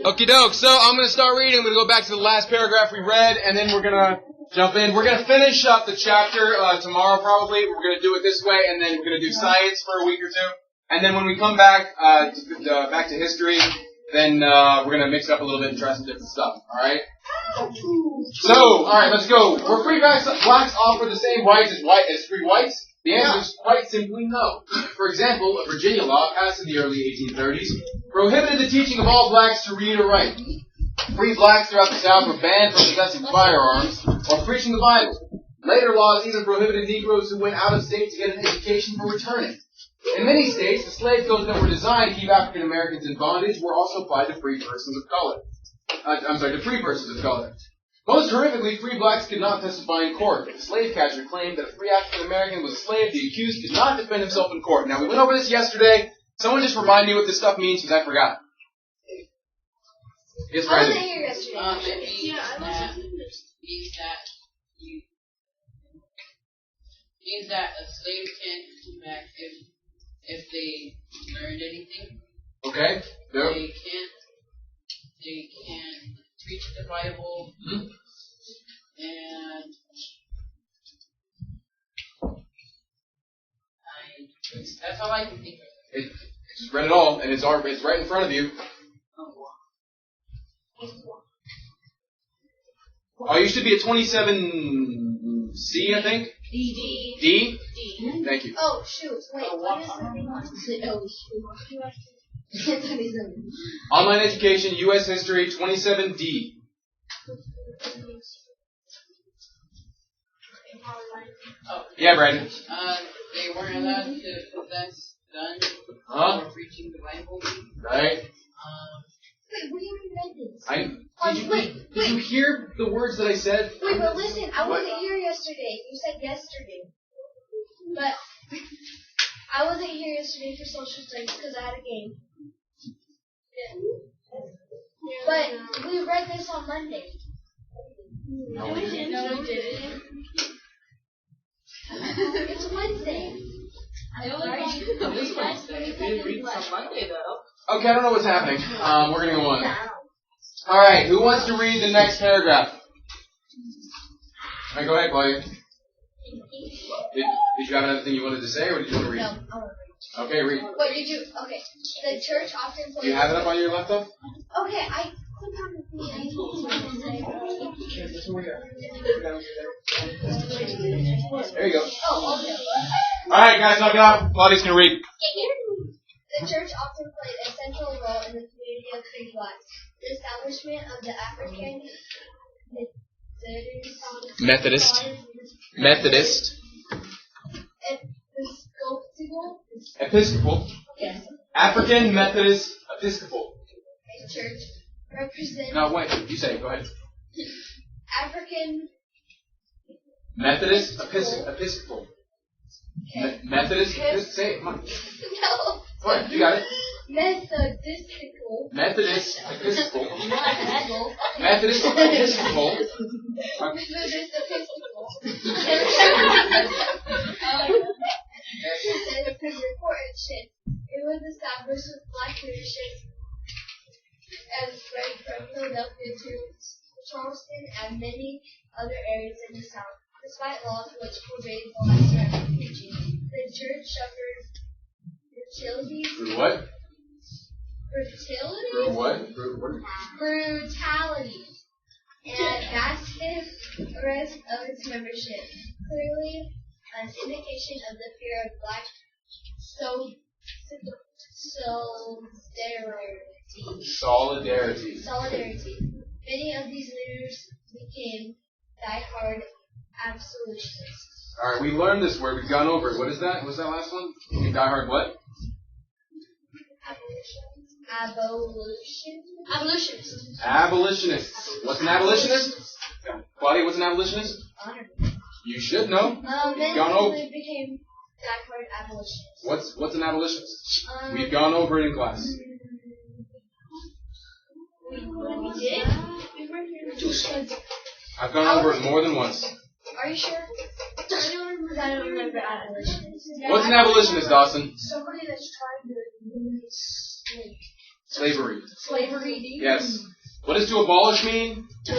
Okie doke. So I'm going to start reading. I'm going to go back to the last paragraph we read, and then we're going to jump in. We're going to finish up the chapter tomorrow probably. We're going to do it this way, and then we're going to do science for a week or two. And then when we come back back to history, then we're going to mix it up a little bit and try some different stuff. All right? So, all right, let's go. Were free blacks offered the same rights as free whites? The answer is quite simply no. For example, a Virginia law passed in the early 1830s prohibited the teaching of all blacks to read or write. Free blacks throughout the South were banned from possessing firearms or preaching the Bible. Later laws even prohibited Negroes who went out of state to get an education from returning. In many states, the slave codes that were designed to keep African Americans in bondage were also applied to free persons of color. To free persons of color. Most horrifically, free blacks could not testify in court. If a slave catcher claimed that a free African American was a slave, the accused could not defend himself in court. Now, we went over this yesterday. Someone just remind me what this stuff means, because I forgot. Yes, I wasn't here yesterday. Means that a slave can't come back if they learned anything. Okay. Yep. They can preach the Bible, and that's all I can think of. Just read it all, and it's right in front of you. Oh, you should be at 27C, I think. D. Thank you. Oh shoot! Wait, what is the thing? Oh shoot! Online education, U.S. history, 27D. Oh. Yeah, Brandon. They weren't allowed to possess guns or preaching the Bible. Right. Wait, we already read this. Did you hear the words that I said? Wait, but listen, I wasn't here yesterday. You said yesterday. But I wasn't here yesterday for social studies because I had a game. But we read this on Monday. No, we didn't. No, we didn't. It's Wednesday. Okay, I don't know what's happening. We're going to go on. All right, who wants to read the next paragraph? All right, go ahead, Claudia. Did you have another thing you wanted to say, or did you want to read? No, I want to read. Okay, read. What did you? Okay. The church often plays. Do you have it up on your laptop? Okay, I clicked on the thing. I There you go. Oh, okay. All right, guys, knock it out. Claudia's going to read. The church often played a central role in the community of free blacks. The establishment of the African Methodist. Episcopal. Yes. African Methodist Episcopal. A church represents. No, wait. You say it. Go ahead. African Methodist Episcopal. Okay. Methodist. Say it. Come on. No. Go ahead. You got it. Methodistical. Methodist Episcopal. Methodist Methodist Episcopal. It was established with black leadership and spread from Philadelphia to Charleston and many other areas in the South. Despite laws which forbade blacks from preaching, the church suffered fertility. Through what? Fertility? Through what? Brutality. And massive risk of its membership. Clearly, an indication of the fear of black solidarity. Many of these leaders became die-hard abolitionists. All right, we learned this word. We've gone over it. What is that? What's that last one? Die-hard what? Abolitionists. Abolitionists. What's an abolitionist? Claudia, what's an abolitionist? You should know. Many Gone over. became die-hard abolitionists. What's an abolitionist? We've gone over it in class. We did? We were here. I've gone over it more than once. Are you sure? I don't remember abolitionists. What's an abolitionist, Dawson? Somebody that's trying to eliminate slavery. Slavery. Slavery. Yes. What does to abolish mean? To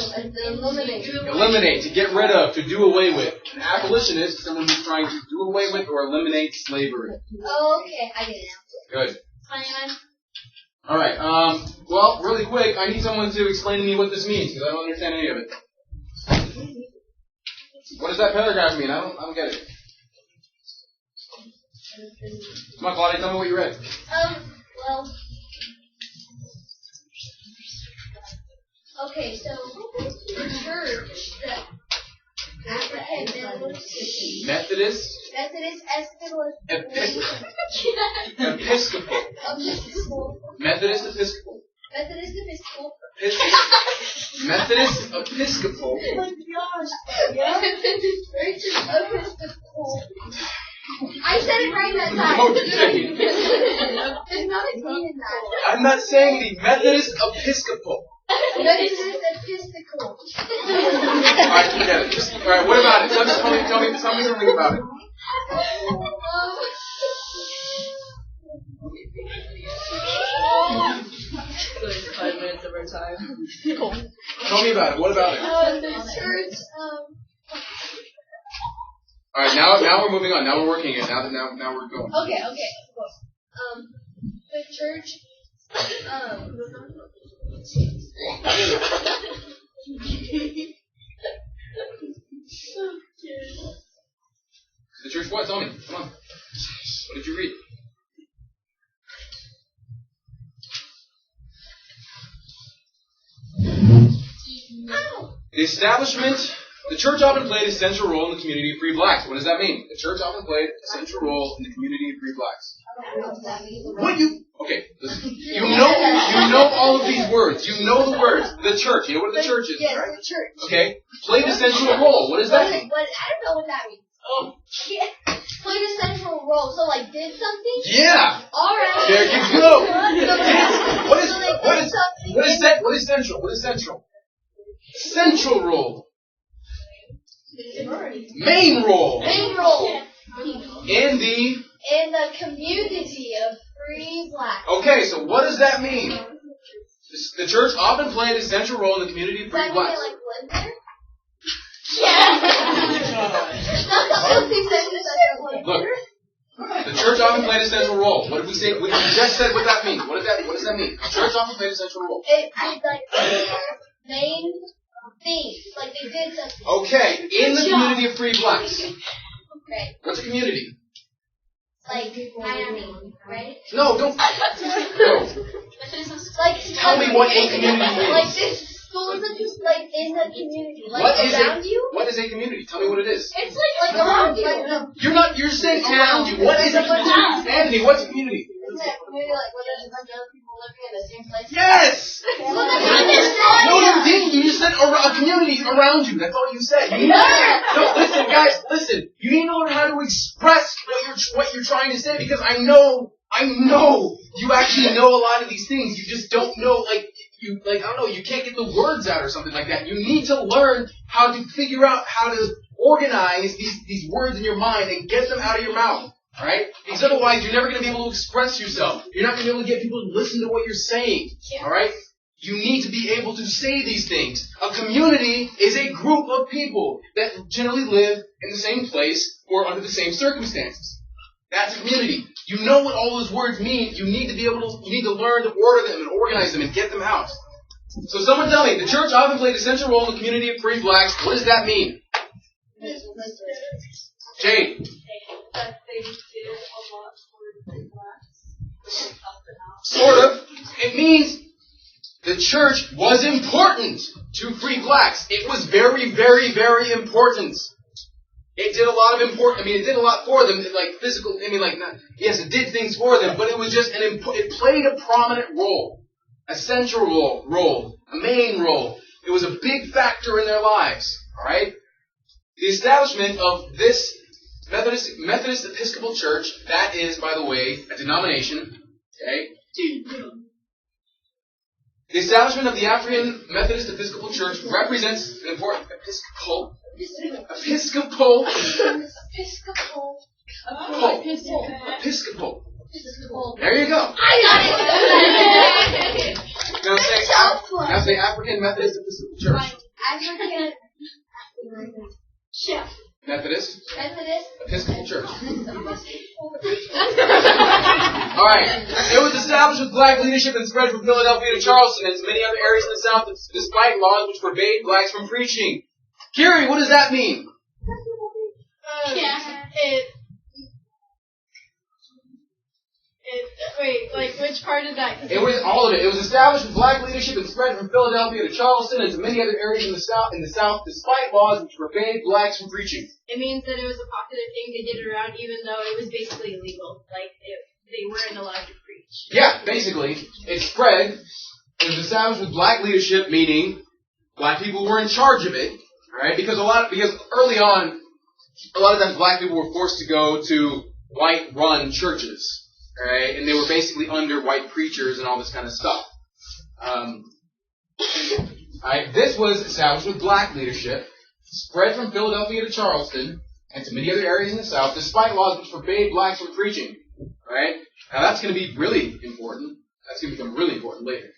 eliminate. Eliminate, to get rid of, to do away with. An abolitionist is someone who's trying to do away with or eliminate slavery. Oh, okay, I get it now. Good. 29. Alright, well, really quick, I need someone to explain to me what this means, because I don't understand any of it. What does that paragraph mean? I don't get it. Come on, Claudia, tell me what you read. Well. Okay, so the church, the African Methodist. Episcopal. Methodist Episcopal. Methodist Episcopal. Methodist Episcopal. Oh my gosh. Episcopal. I said it right that time. Okay. There's nothing mean in that. I'm not saying the Methodist Episcopal. Methodist Episcopal. Alright, forget it. Alright, what about it? Tell me something about it. Like 5 minutes of our time. Tell me about it. What about it? The church, Alright, now we're moving on. Now we're working it. Now we're going. Okay. The church, The church what? Tell me. Come on. What did you read? The church often played a central role in the community of free blacks. What does that mean? The church often played a central role in the community of free blacks. Okay, listen. You know all of these words. You know the words. The church. You know what the church is, yes, right? the church. Okay. Played a central role. What does that mean? I don't know what that means. Oh. Yeah. Played a central role. So, like, did something? Yeah. Alright. There you go. What is central? What is central? Central role. Main role. Main role. In the community of free blacks. Okay, so what does that mean? The church often played a central role in the community of free blacks. Does that mean they, live there? Yeah. Look, the church often played a central role. What did we say? We just said what that means. What does that mean? The church often played a central role. It's like main thing. Like they did something. Okay, in the community of free blacks. Okay. What's a community? Like Miami, right? No, don't. No. Like Tell me what a community is. Like this school is like in the community. Like What is around it? you? What is a community? Tell me what it is. It's like around you. You're saying around you. What is a community? Anthony, what's a community? Isn't that community like where there's a bunch of other people living in the same place? Yes! Well, that's what I just said. No, you didn't. You just said a community around you. That's all you said. You need no, listen, guys, listen. You need to learn how to express what you're trying to say, because I know you actually know a lot of these things. You just don't know, I don't know, you can't get the words out or something like that. You need to learn how to figure out how to organize these words in your mind and get them out of your mouth. Alright? Because otherwise you're never going to be able to express yourself. You're not going to be able to get people to listen to what you're saying. Alright? You need to be able to say these things. A community is a group of people that generally live in the same place or under the same circumstances. That's a community. You know what all those words mean. You need to learn to order them and organize them and get them out. So someone tell me, the church often played a central role in the community of free blacks. What does that mean? Jade. Sort of. It means the church was important to free blacks. It was very, very, very important. It did a lot of it did a lot for them, like physical, yes, it did things for them, but it was just it played a prominent role. A central role. A main role. It was a big factor in their lives. Alright? The establishment of this Methodist Episcopal Church, that is, by the way, a denomination. Okay? The establishment of the African Methodist Episcopal Church represents an important Episcopal. There you go. I got it. Now say African Methodist Episcopal Church. African Methodist Methodist Episcopal Church. Alright. It was established with black leadership and spread from Philadelphia to Charleston and to many other areas in the South despite laws which forbade blacks from preaching. Kiri, what does that mean? Wait, which part of that? It was all of it. It was established with black leadership and spread from Philadelphia to Charleston and to many other areas in the South despite laws which forbade blacks from preaching. It means that it was a popular thing to get around even though it was basically illegal. They weren't allowed to preach. Yeah, basically. It spread. It was established with black leadership, meaning black people were in charge of it. Alright? Because early on, a lot of times black people were forced to go to white-run churches. Alright? And they were basically under white preachers and all this kind of stuff. Alright? This was established with black leadership, spread from Philadelphia to Charleston, and to many other areas in the South, despite laws which forbade blacks from preaching. Alright? Now that's going to be really important. That's going to become really important later.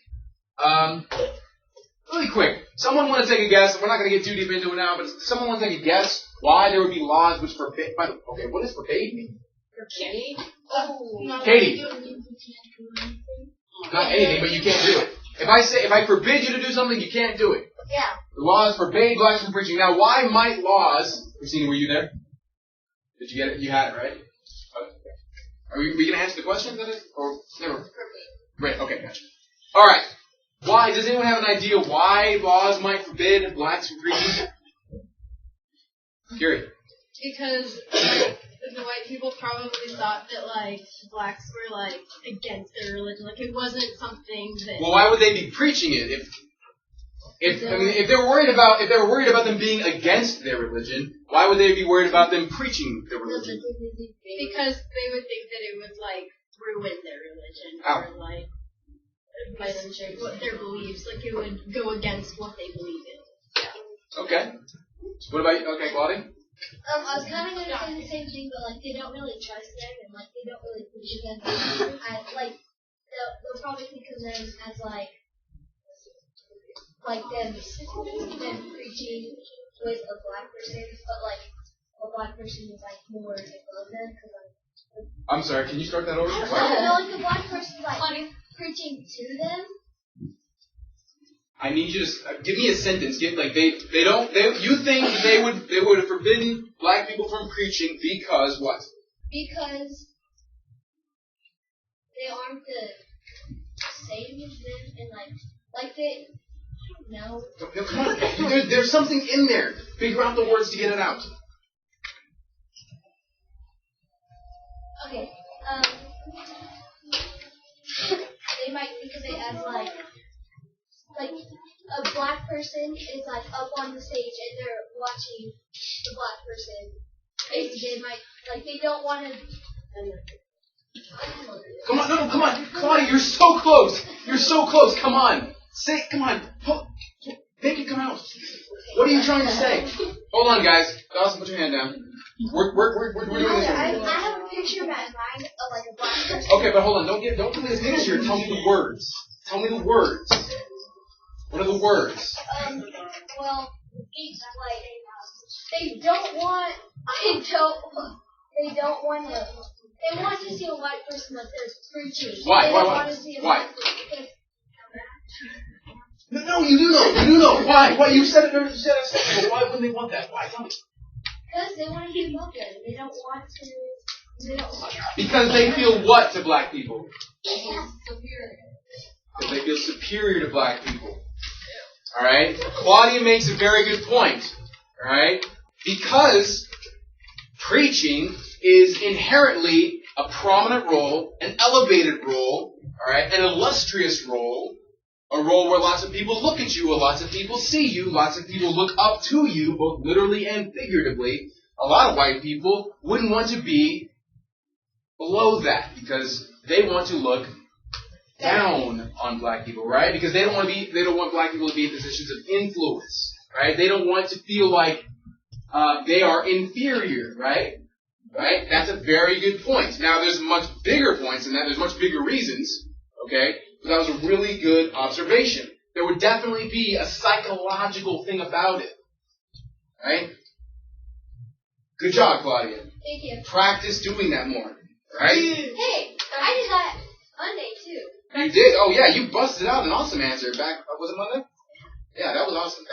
Really quick. Someone want to take a guess? We're not going to get too deep into it now, but someone want to take a guess why there would be laws which forbade... Okay, what does forbade mean? Katie? Katie. Not anything, but you can't do it. If I forbid you to do something, you can't do it. Yeah. The laws forbade blacks from preaching. Now, why might laws... Christina, were you there? Did you get it? You had it, right? Okay. Are we going to answer the question? Or never? Right, okay, gotcha. Alright. Why? Does anyone have an idea why laws might forbid blacks from preaching? Kiri. Because the white people probably thought that blacks were against their religion. It wasn't something that. Well, why would they be preaching it if they were worried about them being against their religion? Why would they be worried about them preaching their religion? Because they would think that it would ruin their religion or their beliefs. It would go against what they believe in. Yeah. Okay. What about you? Okay, Claudia? I was kind of going to say the same thing, but they don't really trust them, and they don't really preach against them. They'll probably think of them as them preaching with a black person, but a black person is more above them. I'm sorry, can you start that over? No, the black person's preaching to them. I need you to give me a sentence. You think that they would have forbidden black people from preaching because what? Because they aren't the same as them, and they. No. Come on. There's something in there. Figure out the words to get it out. Okay. They might think of it as a black person is up on the stage and they're watching the black person. They might they don't want to. Come on, no, come on, Claudia, you're so close. You're so close. Come on, say, come on, make it come out. What are you trying to say? Hold on, guys. Dawson, put your hand down. We're doing this. I have a picture in my mind of a black person. Okay, but hold on. Don't give me this picture. Tell me the words. Tell me the words. What are the words? Well, they don't want to. They want to see a white person that they're preaching. Why? They Why? want to see a Why? white person. No, you do know. Why? Why? You said it. You said it. But why wouldn't they want that? Why? Tell me. Because they want to be loved. They don't want to. They don't want. Because they feel what to black people? Superior. Because they feel superior to black people. All right. Claudia makes a very good point. All right. Because preaching is inherently a prominent role, an elevated role, all right, an illustrious role, a role where lots of people look at you, lots of people see you, lots of people look up to you, both literally and figuratively. A lot of white people wouldn't want to be below that because they want to look down on black people, right? Because they don't want black people to be in positions of influence, right? They don't want to feel like they are inferior, right? Right? That's a very good point. Now, there's much bigger points in that. There's much bigger reasons, okay? That was a really good observation. There would definitely be a psychological thing about it. Right? Good job, Claudia. Thank you. Practice doing that more. Right? Hey, I did that Monday too. You did? Oh yeah, you busted out an awesome answer back, was it Monday? Yeah, that was awesome.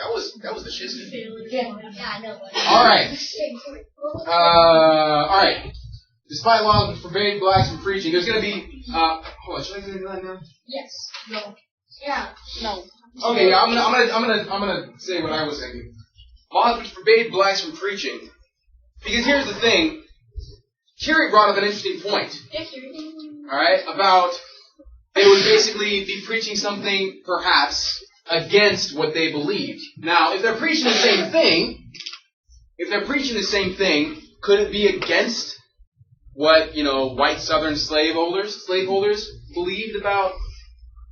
That was the shiznit. Yeah, I know. Alright. Despite laws which forbade blacks from preaching, there's gonna be, hold on, should I do that now? Yes. No. Yeah. No. Okay, yeah, I'm gonna say what I was thinking. Laws which forbade blacks from preaching. Because here's the thing. Kerry brought up an interesting point. Alright, about they would basically be preaching something, perhaps, against what they believed. Now, if they're preaching the same thing, could it be against what, white Southern slaveholders believed about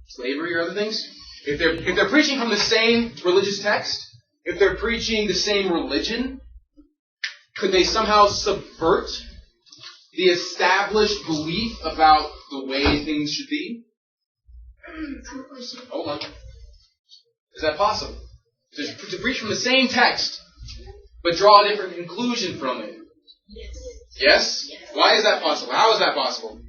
slavery or other things? If they're preaching from the same religious text, if they're preaching the same religion, could they somehow subvert the established belief about the way things should be? Hold on. Is that possible? To preach from the same text, but draw a different conclusion from it? Yes? Why is that possible? How is that possible?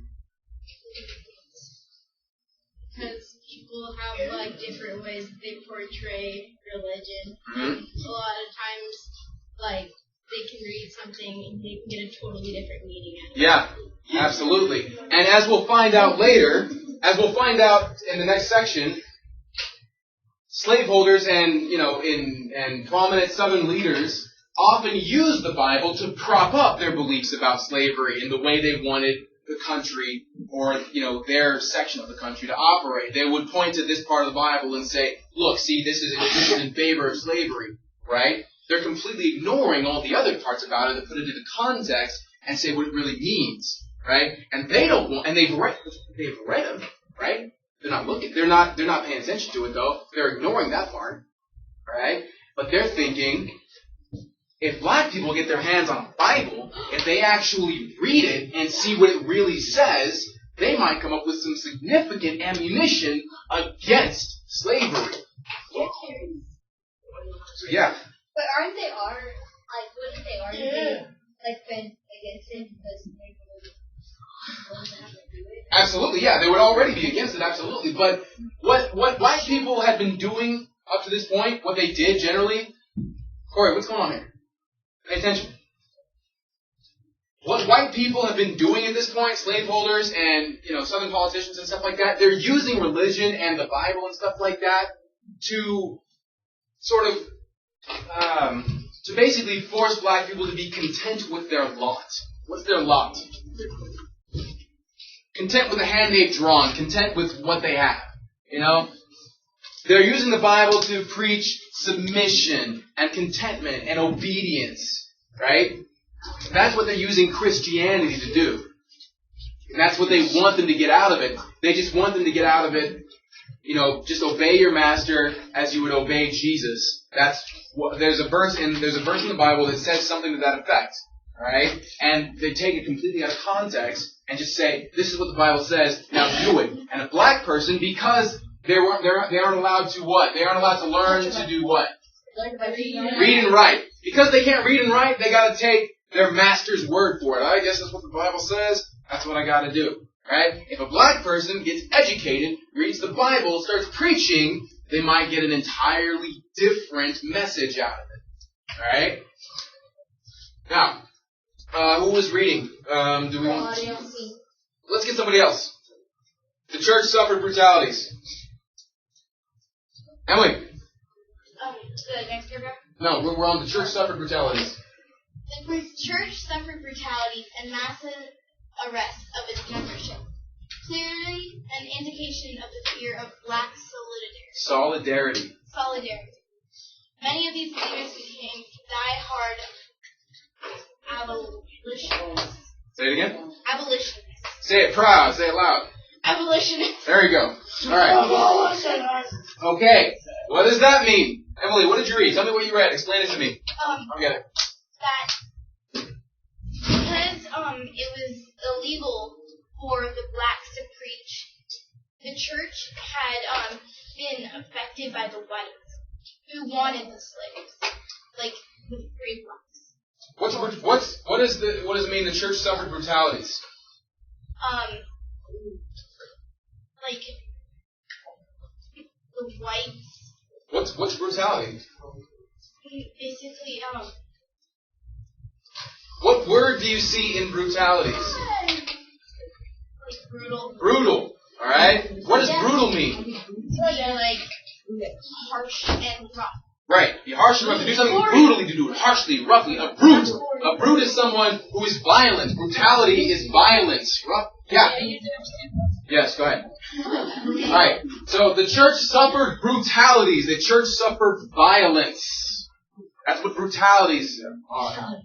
Because people have different ways they portray religion. Mm-hmm. A lot of times, they can read something and they can get a totally different meaning out of it. Yeah, absolutely. And as we'll find out later, in the next section, slaveholders and prominent Southern leaders often use the Bible to prop up their beliefs about slavery and the way they wanted the country or, their section of the country to operate. They would point to this part of the Bible and say, look, see, this is in favor of slavery, right? They're completely ignoring all the other parts about it and put it into context and say what it really means, right? And they don't want, and they've read them, right? They're not paying attention to it though. They're ignoring that part, right? But they're thinking, if black people get their hands on a Bible, if they actually read it and see what it really says, they might come up with some significant ammunition against slavery. So yeah. But aren't they wouldn't they already be been against it because they wouldn't have to do it? Absolutely, yeah, they would already be against it, absolutely. But what white people had been doing up to this point, what they did generally, Corey, what's going on here? Pay attention. What white people have been doing at this point, slaveholders and Southern politicians and stuff like that, they're using religion and the Bible and stuff like that to sort of to basically force black people to be content with their lot. What's their lot? Content with the hand they've drawn. Content with what they have. They're using the Bible to preach submission and contentment and obedience. Right? That's what they're using Christianity to do. And that's what they want them to get out of it. They just want them to get out of it, just obey your master as you would obey Jesus. There's a verse in the Bible that says something to that effect. Right? And they take it completely out of context and just say, this is what the Bible says, now do it. And a black person, because they aren't allowed to what? They aren't allowed to learn to do what? Read and write. Because they can't read and write, they gotta take their master's word for it. I guess that's what the Bible says, that's what I gotta do. Right? If a black person gets educated, reads the Bible, starts preaching, they might get an entirely different message out of it. Alright? Now, who was reading? Do we want? Let's get somebody else. The church suffered brutalities. Emily. The next paragraph? No, we're on the church suffered brutalities. The church suffered brutalities and massive arrests of its membership. Clearly an indication of the fear of black solidarity. Many of these leaders became die-hard abolitionists. Say it again. Abolitionists. Say it proud. Say it loud. Abolitionists. There you go. All right. Okay. What does that mean? Emily, what did you read? Tell me what you read. Explain it to me. I'll get it. That because it was illegal for the blacks to preach, the church had been affected by the whites who wanted the slaves, like the free blacks. What does it mean the church suffered brutalities? Like the whites. What's brutality? Basically, What word do you see in brutalities? like brutal. Brutal. All right. What does brutal mean? They're like harsh and rough. Right. Be harsh and rough. To do something brutally, to do it harshly, roughly. A brute. A brute is someone who is violent. Brutality is violence. Rough. Yeah. Yes, go ahead. Alright. So the church suffered brutalities. The church suffered violence. That's what brutalities are.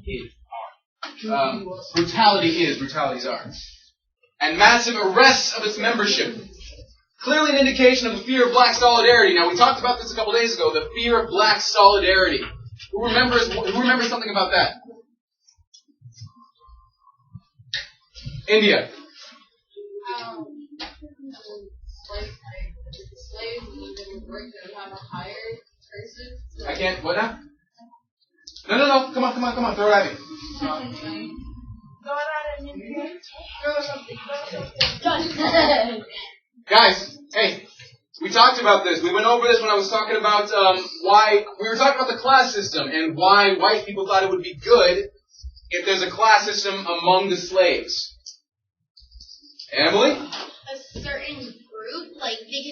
Brutalities are. And massive arrests of its membership. Clearly an indication of the fear of black solidarity. Now, we talked about this a couple days ago, the fear of black solidarity. Who remembers something about that? India. Slaves would work and have a higher person. I can't, what now? No. Come on. Throw it at me. Guys, hey, we talked about this. We went over this when I was talking about why we were talking about the class system and why white people thought it would be good if there's a class system among the slaves. Emily? A certain group, like they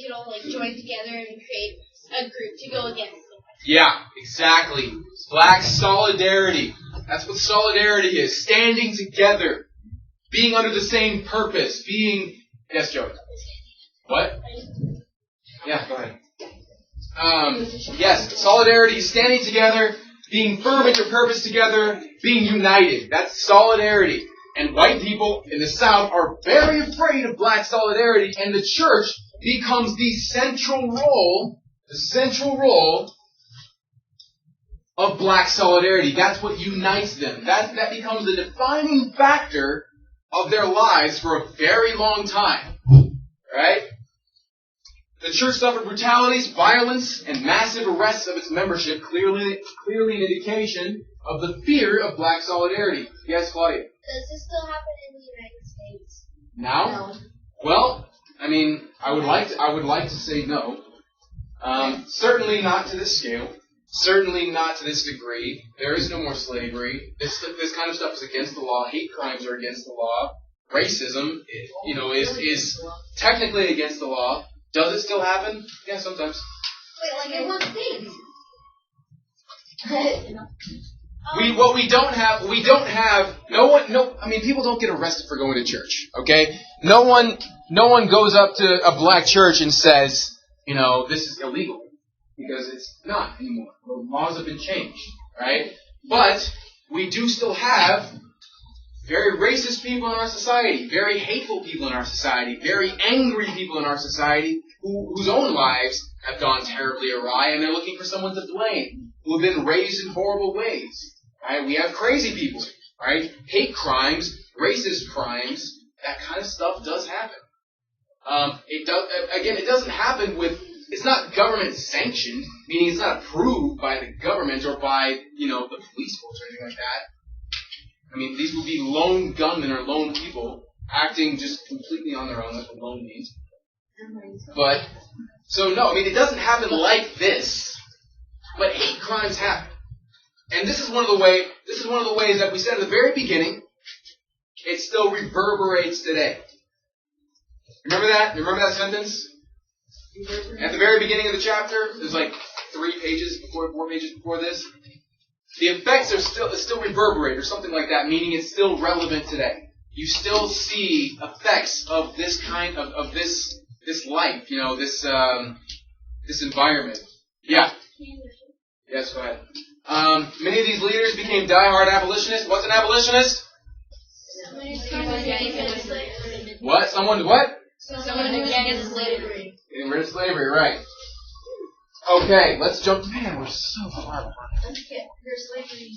could all like join together and create a group to go against them. Yeah, exactly. Black solidarity. That's what solidarity is. Standing together. Being under the same purpose. Yes, Joey. What? Yeah, go ahead. Yes, solidarity is standing together, being firm in your purpose together, being united. That's solidarity. And white people in the South are very afraid of black solidarity, and the church becomes the central role of black solidarity. That's what unites them. That becomes the defining factor of their lives for a very long time. Right? The church suffered brutalities, violence, and massive arrests of its membership, clearly an indication of the fear of black solidarity. Yes, Claudia? Does this still happen in the United States? Now? No. Well, I mean, I would like to say no. Certainly not to this scale. Certainly not to this degree. There is no more slavery. This kind of stuff is against the law. Hate crimes are against the law. Racism, is technically against the law. Does it still happen? Yeah, sometimes. Wait, like in what states? People don't get arrested for going to church, okay? No one goes up to a black church and says, this is illegal. Because it's not anymore. The laws have been changed, right? But we do still have very racist people in our society, very hateful people in our society, very angry people in our society whose own lives have gone terribly awry, and they're looking for someone to blame, who have been raised in horrible ways. Right? We have crazy people, right? Hate crimes, racist crimes, that kind of stuff does happen. It doesn't happen with. It's not government sanctioned, meaning it's not approved by the government or by, the police force or anything like that. These would be lone gunmen or lone people acting just completely on their own. That's what lone means. But, it doesn't happen like this. But hate crimes happen. And this is one of the ways that we said at the very beginning, it still reverberates today. Remember that? Remember that sentence? At the very beginning of the chapter, there's like 4 pages before this. The effects are still reverberate or something like that, meaning it's still relevant today. You still see effects of this kind of this life, this environment. Yeah. Yes, go ahead. Many of these leaders became diehard abolitionists. What's an abolitionist? What? Someone what? Someone who gets slavery. Getting rid of slavery, right. Okay, let's jump. Man, we're so far behind. Let's get your slavery.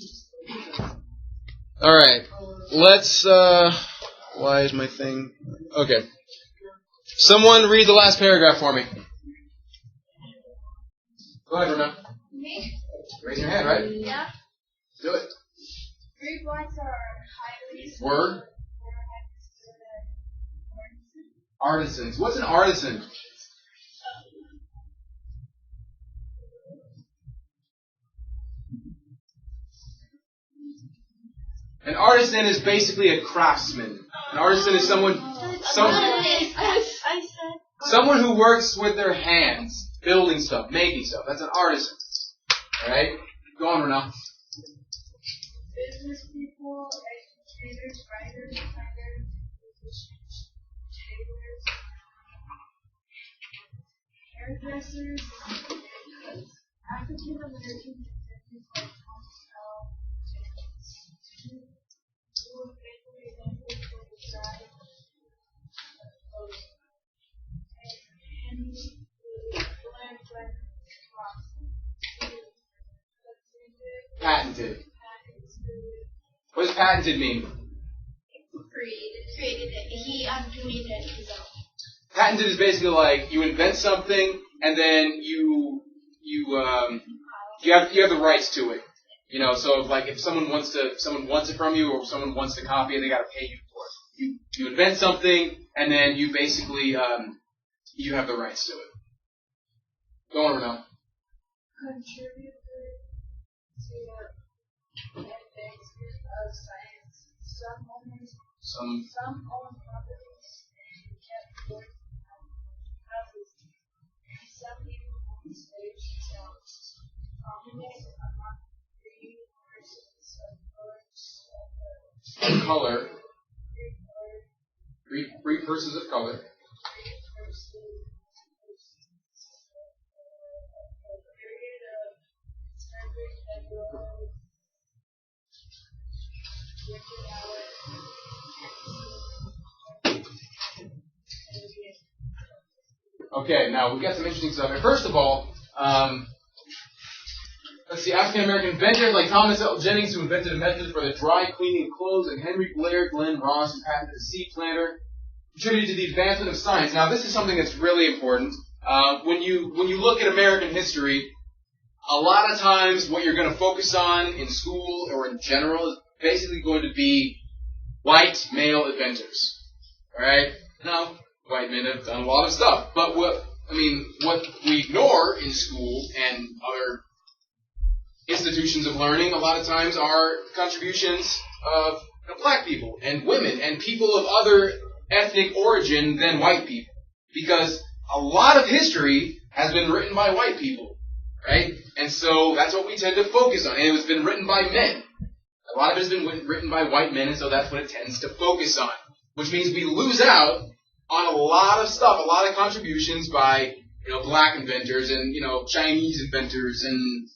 Alright, let's, why is my thing? Okay. Someone read the last paragraph for me. Go ahead, Rona. Me? Raise your hand, right? Yeah. Do it. Greek blacks are highly Word. Artisans. What's an artisan? An artisan is basically a craftsman. An artisan is someone who works with their hands, building stuff, making stuff. That's an artisan. Alright? Go on, Renal. business people, educators, writers, designers, musicians, tailors, hairdressers, and cooks. African American descendants like Thomas L. Jefferson were faithful examples for the side of and Patented. What does patented mean? Created it. He created it himself. Patented is basically like you invent something and then you have the rights to it. You know, so like if someone wants it from you or someone wants to copy it, they gotta pay you for it. You invent something and then you basically you have the rights to it. Go on, Renal. contributed to the advancement of science. Some owned properties and kept work houses, and some even owned slaves themselves. Commoners among free persons of color. Free persons of color. Okay, now we've got some interesting stuff here. First of all, let's see, African American inventors like Thomas L. Jennings, who invented a method for the dry cleaning of clothes, and Henry Blair Glenn Ross, who patented the seed planter, contributed to the advancement of science. Now, this is something that's really important. When you look at American history, a lot of times what you're going to focus on in school or in general is basically going to be white male inventors. All right? Now, white men have done a lot of stuff, but what we ignore in school and other institutions of learning a lot of times are contributions of black people and women and people of other ethnic origin than white people. Because a lot of history has been written by white people, right? And so that's what we tend to focus on. And it has been written by men. A lot of it has been written by white men, and so that's what it tends to focus on. Which means we lose out on a lot of stuff, a lot of contributions by, black inventors and, Chinese inventors and,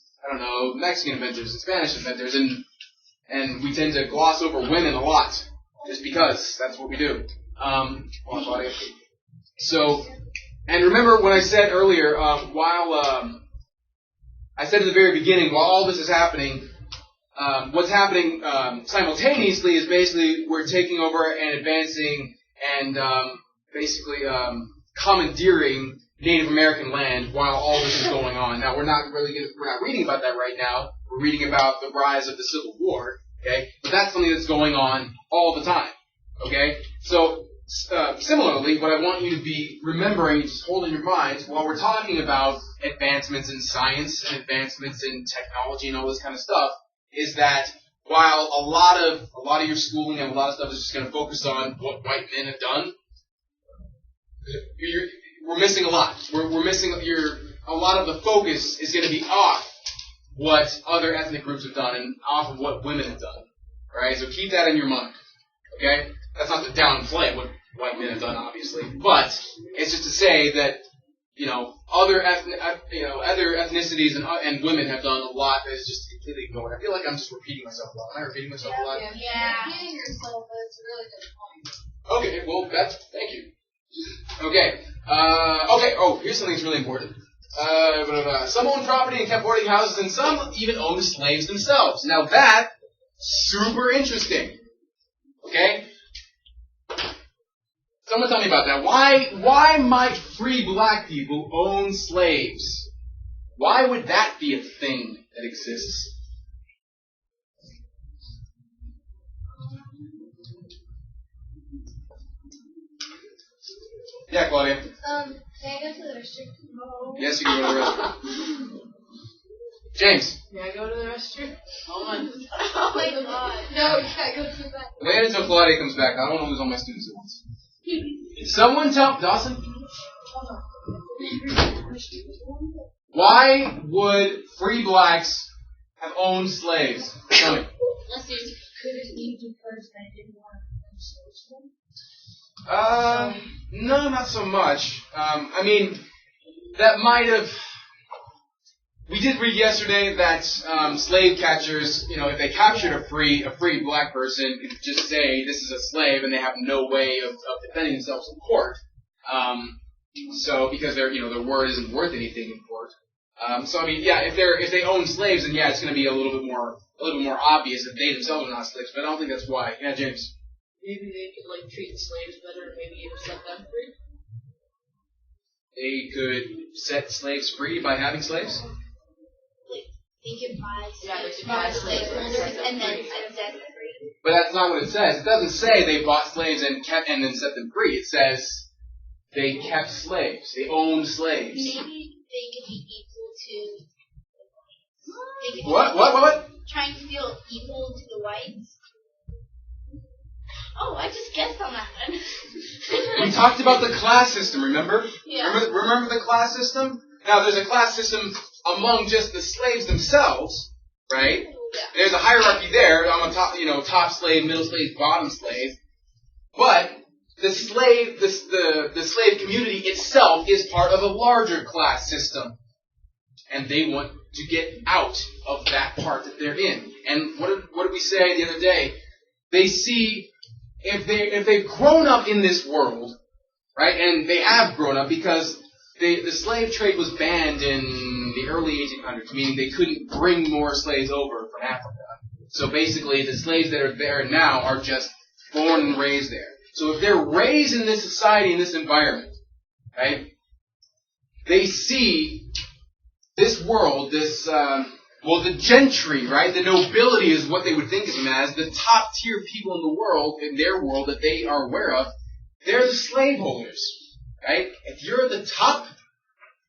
Mexican inventors and Spanish inventors, and we tend to gloss over women a lot, just because that's what we do. So, and remember when I said earlier, I said at the very beginning, while all this is happening, what's happening simultaneously is basically we're taking over and advancing and commandeering Native American land while all this is going on. Now we're not reading about that right now. We're reading about the rise of the Civil War, okay? But that's something that's going on all the time, okay? So similarly, what I want you to be remembering, just hold in your minds while we're talking about advancements in science and advancements in technology and all this kind of stuff, is that while a lot of your schooling and a lot of stuff is just going to focus on what white men have done, we're missing a lot. We're missing a lot of the focus is going to be off what other ethnic groups have done and off of what women have done. All right, so keep that in your mind. Okay, that's not to downplay what white men have done, obviously, but it's just to say that other ethnicities and women have done a lot that is just completely ignored. I feel like I'm just repeating myself a lot. Am I repeating myself a lot? Yeah. Repeating yourself, but it's a really good point. Okay, well, thank you. Okay. Here's something that's really important. Some owned property and kept boarding houses, and some even owned slaves themselves. Now that, super interesting. Okay? So Someone tell me about that. Why might free black people own slaves? Why would that be a thing that exists? Yeah, Claudia. Can I go to the restroom? Yes, you can go to the restroom. James. Can I go to the restroom? Hold on. Oh my god. No, you can't go to the bathroom. Wait until Claudia comes back. I don't want to lose all my students at once. Someone tell Dawson. Why would free blacks have owned slaves? Tell me. Let's see. Could it be because they didn't want to own slaves? No, not so much. I mean, that might have. We did read yesterday that slave catchers, if they captured a free black person, could just say this is a slave, and they have no way of defending themselves in court. So because their word isn't worth anything in court. So I mean, yeah, if they own slaves, then yeah, it's going to be a little bit more obvious that they themselves are not slaves. But I don't think that's why. Yeah, James. Maybe they could treat the slaves better, and maybe even set them free. They could set slaves free by having slaves. They could buy slave holders and then set them free. But that's not what it says. It doesn't say they bought slaves and then set them free. It says they kept slaves. They owned slaves. Maybe they could be equal to the whites. What? Trying to feel equal to the whites. Oh, I just guessed on that one. We talked about the class system, remember? Yeah. Remember the class system? Now, there's a class system among just the slaves themselves, right? Yeah. There's a hierarchy there on the top slave, middle slave, bottom slave. But the slave community itself is part of a larger class system. And they want to get out of that part that they're in. And what did we say the other day? They see, if they've grown up in this world, right, and they have grown up because the slave trade was banned in the early 1800s, meaning they couldn't bring more slaves over from Africa. So basically, the slaves that are there now are just born and raised there. So if they're raised in this society, in this environment, right, they see this world, the gentry, right, the nobility is what they would think of them as, the top tier people in the world, in their world that they are aware of, they're the slaveholders. Right? If you're at the top,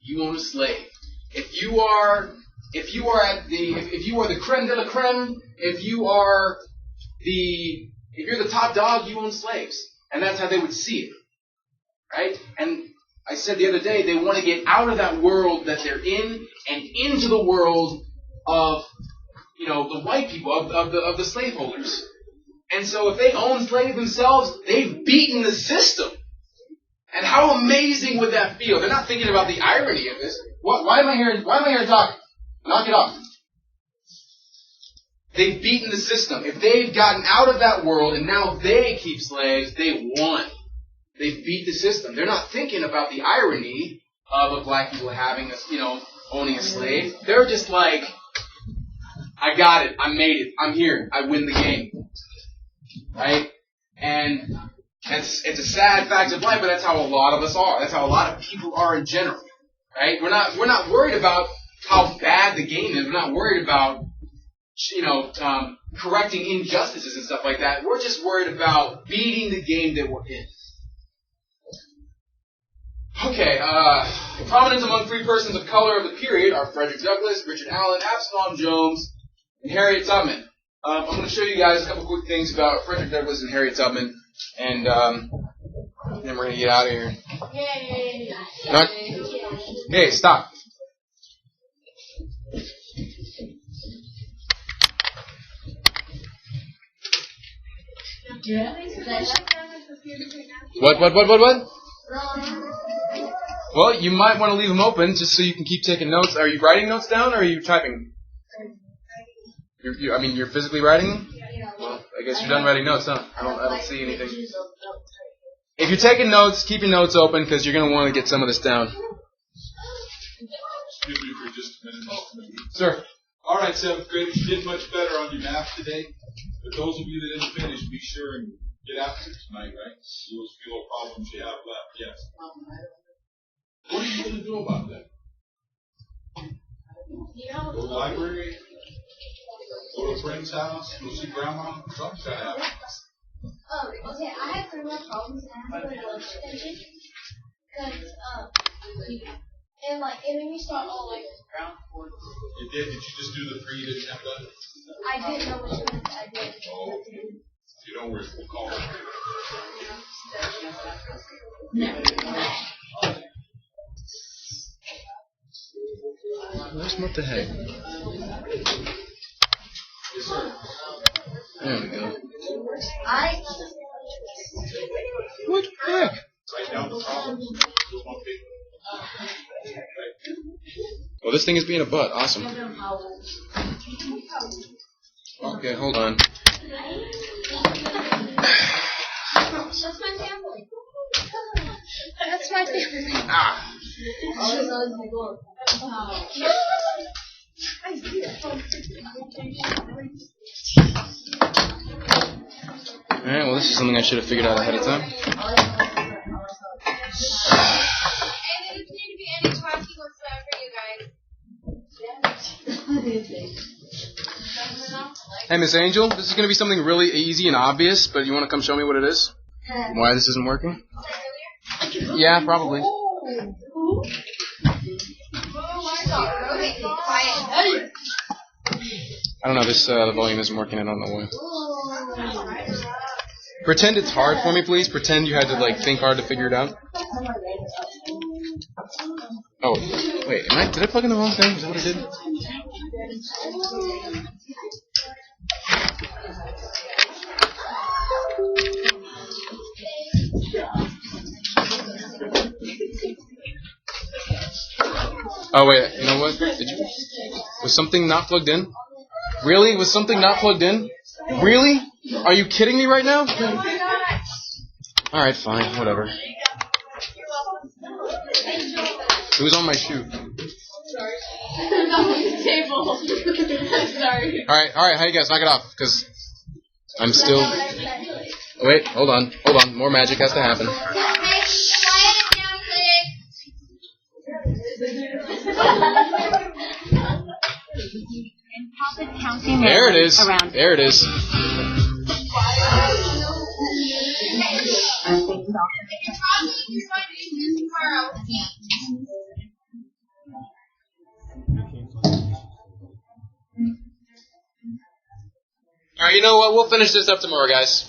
you own a slave. If you are the creme de la creme, if you're the top dog, you own slaves. And that's how they would see it. Right? And I said the other day, they want to get out of that world that they're in and into the world of, the white people, of the slaveholders. And so if they own slaves themselves, they've beaten the system. And how amazing would that feel? They're not thinking about the irony of this. Why am I here talking? Knock it off. They've beaten the system. If they've gotten out of that world and now they keep slaves, they won. They've beat the system. They're not thinking about the irony of black people having owning a slave. They're just like, I got it. I made it. I'm here. I win the game. Right? And it's a sad fact of life, but that's how a lot of us are. That's how a lot of people are in general. Right? We're not worried about how bad the game is. We're not worried about correcting injustices and stuff like that. We're just worried about beating the game that we're in. Okay, prominent among free persons of color of the period are Frederick Douglass, Richard Allen, Absalom Jones, and Harriet Tubman. I'm going to show you guys a couple quick things about Frederick Douglass and Harriet Tubman, and then we're going to get out of here. Okay, stop. What? Well, you might want to leave them open just so you can keep taking notes. Are you writing notes down or are you typing? You're physically writing them? Well, I guess you're done writing notes, huh? I don't see anything. If you're taking notes, keep your notes open because you're going to want to get some of this down. Excuse me for just a minute. Sir. All right, so good. You did much better on your math today. But those of you that didn't finish, be sure and get after tonight, right? Those few problems you have left, yes. What are you going to do about that? Go to the library? Go to a friend's house? Go see grandma? Something's going to happen. Okay, I had similar problems and I had to go to lunch extension. Because, and like, it made me start all over. You did? Did you just do the 3 you didn't have done? I didn't know which ones I did. Oh. You know where we'll call it. What the heck? Yes, sir. There we go. What the heck? Write down the problems. Do one paper. Well, this thing is being a butt. Awesome. Okay, hold on. That's my family. That's my family. Ah. Alright, well, this is something I should have figured out ahead of time. And there doesn't need to be any talking whatsoever for you guys. Hey, Miss Angel, this is going to be something really easy and obvious, but you want to come show me what it is? Why this isn't working? Yeah, probably. I don't know, the volume isn't working, I don't know why. Pretend it's hard for me, please. Pretend you had to, think hard to figure it out. Oh, wait, did I plug in the wrong thing? Is that what I did? Oh, wait, you know what? Was something not plugged in? Really? Was something not plugged in? Really? Are you kidding me right now? Alright, fine, whatever. It was on my shoe. Sorry. Alright, how you guys? Knock it off, because I'm still... Wait, hold on. More magic has to happen. There it is. There it is. Alright, you know what? We'll finish this up tomorrow, guys.